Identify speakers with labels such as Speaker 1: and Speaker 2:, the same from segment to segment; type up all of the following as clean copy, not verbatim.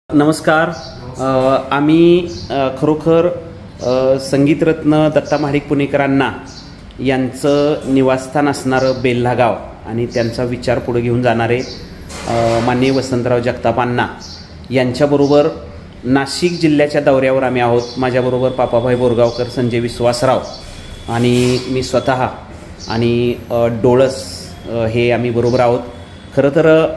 Speaker 1: नमस्कार. आम्ही खरोखर संगीतरत्न दत्ता महाडिक पुणेकरांना यांचं निवासस्थान असणारं बेल्हा गाव आणि त्यांचा विचार पुढे घेऊन जाणारे माननीय वसंतराव जगतापांना यांच्याबरोबर नाशिक जिल्ह्याच्या दौऱ्यावर आम्ही आहोत. माझ्याबरोबर पापाभाई बोरगावकर, संजय विश्वासराव आणि मी स्वतः आणि डोळस हे आम्ही बरोबर आहोत. खरं तर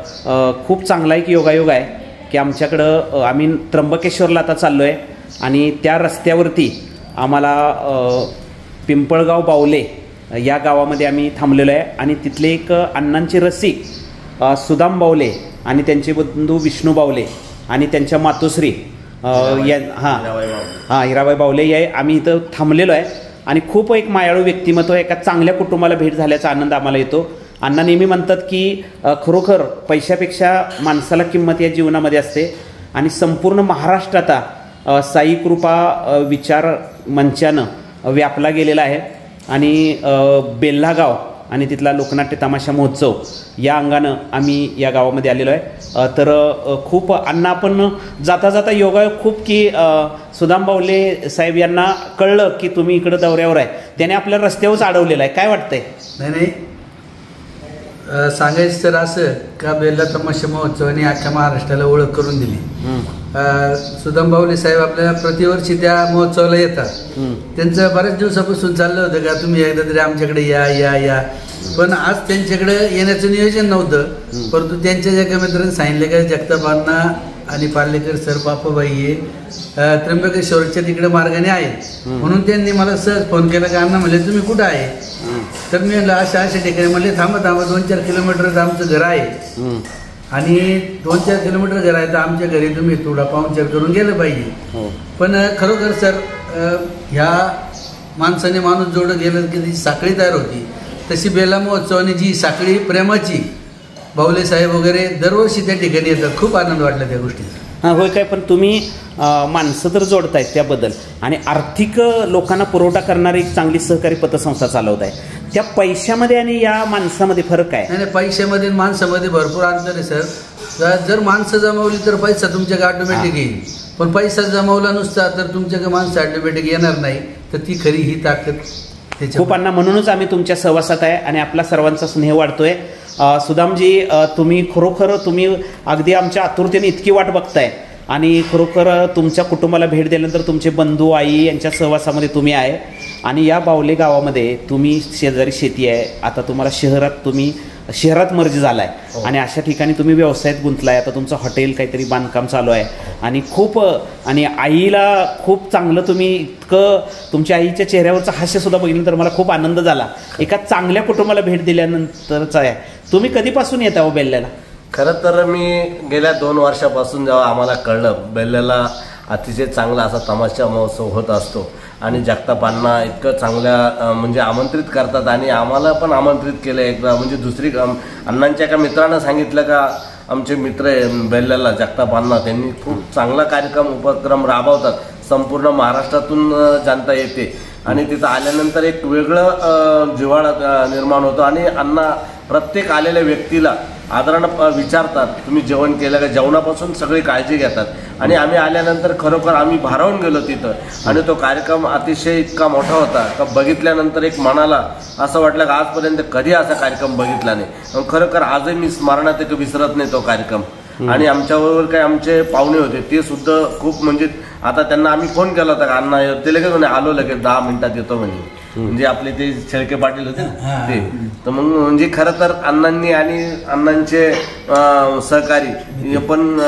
Speaker 1: खूप चांगला एक योगायोग आहे की आमच्याकडं आम्ही त्र्यंबकेश्वरला आता चाललो आहे आणि त्या रस्त्यावरती आम्हाला पिंपळगाव बावले या गावामध्ये आम्ही थांबलेलो आहे आणि तिथले एक अण्णांचे रसिक सुदाम बावले आणि त्यांचे बंधू विष्णू बावले आणि त्यांच्या मातोश्री हिराबाई बावले या आम्ही इथं थांबलेलो आहे आणि खूप एक मायाळू व्यक्तिमत्व एका चांगल्या कुटुंबाला भेट झाल्याचा आनंद आम्हाला येतो. अण्णा नेहमी म्हणतात की खरोखर पैशापेक्षा माणसाला किंमत या जीवनामध्ये असते आणि संपूर्ण महाराष्ट्र आता साई कृपा विचार मंचानं व्यापला गेलेला आहे आणि बेल्हा गाव आणि तिथला लोकनाट्य तमाशा महोत्सव या अंगानं आम्ही या गावामध्ये आलेलो आहे. तर खूप अण्णा आपण जाता जाता योगा खूप की सुदाम बावले साहेब यांना कळलं की तुम्ही इकडं दौऱ्यावर आहे, त्याने आपल्या रस्त्यावरच अडवलेलं आहे. काय वाटतंय?
Speaker 2: नाही सांगायचं तर असं का बेल्हा तमाशा महोत्सवाने अख्ख्या महाराष्ट्राला ओळख करून दिली. सुदाम बावले साहेब आपल्याला प्रतिवर्षी त्या महोत्सवाला येतात. त्यांचं बऱ्याच दिवसापासून चाललं होतं का तुम्ही एकदा तरी आमच्याकडे या या या, पण आज त्यांच्याकडे येण्याचं नियोजन नव्हतं. परंतु त्यांच्या एका मित्रांनी सांगितलं का जगतापांना आणि पार्लेकर सर पापाबाई हे त्र्यंबकेश्वरच्या तिकडे मार्गाने आहेत, म्हणून त्यांनी मला सहज फोन केला का अण्णा म्हणले तुम्ही कुठं आहे? तर मी म्हणलं अशा ठिकाणी. म्हणले थांबा 2-4 किलोमीटर आमचं घर आहे आणि 2-4 किलोमीटर घर आहे तर आमच्या घरी तुम्ही थोडा पाहुणचार करून गेलं पाहिजे. पण खरोखर सर ह्या माणसाने माणूस जोडं गेलं की ती साखळी तयार होती. तशी बेल्हा महोत्सवाने जी साखळी प्रेमाची बावले साहेब वगैरे दरवर्षी त्या ठिकाणी येतात. खूप आनंद वाटला त्या गोष्टीचा.
Speaker 1: हां होय काय, पण तुम्ही माणसं तर जोडतायत त्याबद्दल आणि आर्थिक लोकांना पुरवठा करणारी एक चांगली सहकारी पतसंस्था चालवत आहे. त्या पैशामध्ये आणि या माणसामध्ये फरक आहे?
Speaker 2: नाही, पैशामध्ये आणि माणसामध्ये भरपूर अंतर आहे सर. जर माणसं जमवली तर पैसा तुमच्याकडे ऑटोमॅटिक येईल, पण पैसा जमवला नुसता तर तुमच्याकडे माणसं ऑटोमॅटिक येणार नाही. तर ती खरी ही ताकद
Speaker 1: खूप अण्णा, म्हणूनच आम्ही तुमच्या सहवासात आहे आणि आपला सर्वांचा स्नेह वाढतोय. सुदामजी, तुम्ही खरोखर तुम्ही अगदी आमच्या आतुरतेने इतकी वाट बघताय आणि खरोखर तुमच्या कुटुंबाला भेट दिल्यानंतर तुमचे बंधू आई यांच्या सहवासामध्ये तुम्ही आहे आणि या बावले गावामध्ये तुम्ही शेजारी शेती आहे. आता तुम्हाला तुम्ही शहरात मर्ज झाला आहे आणि अशा ठिकाणी तुम्ही व्यवसायात गुंतलाय. आता तुमचं हॉटेल काहीतरी बांधकाम चालू आहे आणि खूप आणि आईला खूप चांगलं तुम्ही इतकं तुमच्या आईच्या चेहऱ्यावरचं हास्यसुद्धा बघितलं तर मला खूप आनंद झाला. एका चांगल्या कुटुंबाला भेट दिल्यानंतरच आहे. तुम्ही कधीपासून येता हो बेल्ह्याला?
Speaker 3: खरं तर मी गेल्या 2 वर्षापासून जेव्हा आम्हाला कळलं बेल्ह्याला अतिशय चांगला असा तमाशा महोत्सव होत असतो आणि जगतापांना इतकं चांगल्या म्हणजे आमंत्रित करतात आणि आम्हाला पण आमंत्रित केलं एकदा. म्हणजे दुसरी अण्णांच्या एका मित्रानं सांगितलं का आमचे मित्र आहे बेल्ह्याला जगतापांना, त्यांनी खूप चांगला उपक्रम राबवतात. संपूर्ण महाराष्ट्रातून जनता येते आणि तिथं आल्यानंतर एक वेगळं जिव्हाळा निर्माण होतो आणि अण्णा प्रत्येक आलेल्या व्यक्तीला आदरानं विचारतात तुम्ही जेवण केलं का. जेवणापासून सगळी काळजी घेतात आणि आम्ही आल्यानंतर खरोखर आम्ही भारावून गेलो तिथं आणि तो कार्यक्रम अतिशय इतका मोठा होता का बघितल्यानंतर एक मनाला असं वाटलं का आजपर्यंत कधी असा कार्यक्रम बघितला नाही. खरोखर आजही मी स्मरणात एक विसरत नाही तो कार्यक्रम. आणि आमच्याबरोबर काही आमचे पाहुणे होते ते सुद्धा खूप म्हणजे आता त्यांना आम्ही फोन केला होता का अण्णा ते लगेच म्हणे आलो लगेच 10 मिनिटात येतो म्हणे. म्हणजे आपले ते शेळके पाटील होते ते. तर मग म्हणजे खरं तर अण्णांनी आणि अण्णांचे सहकारी पण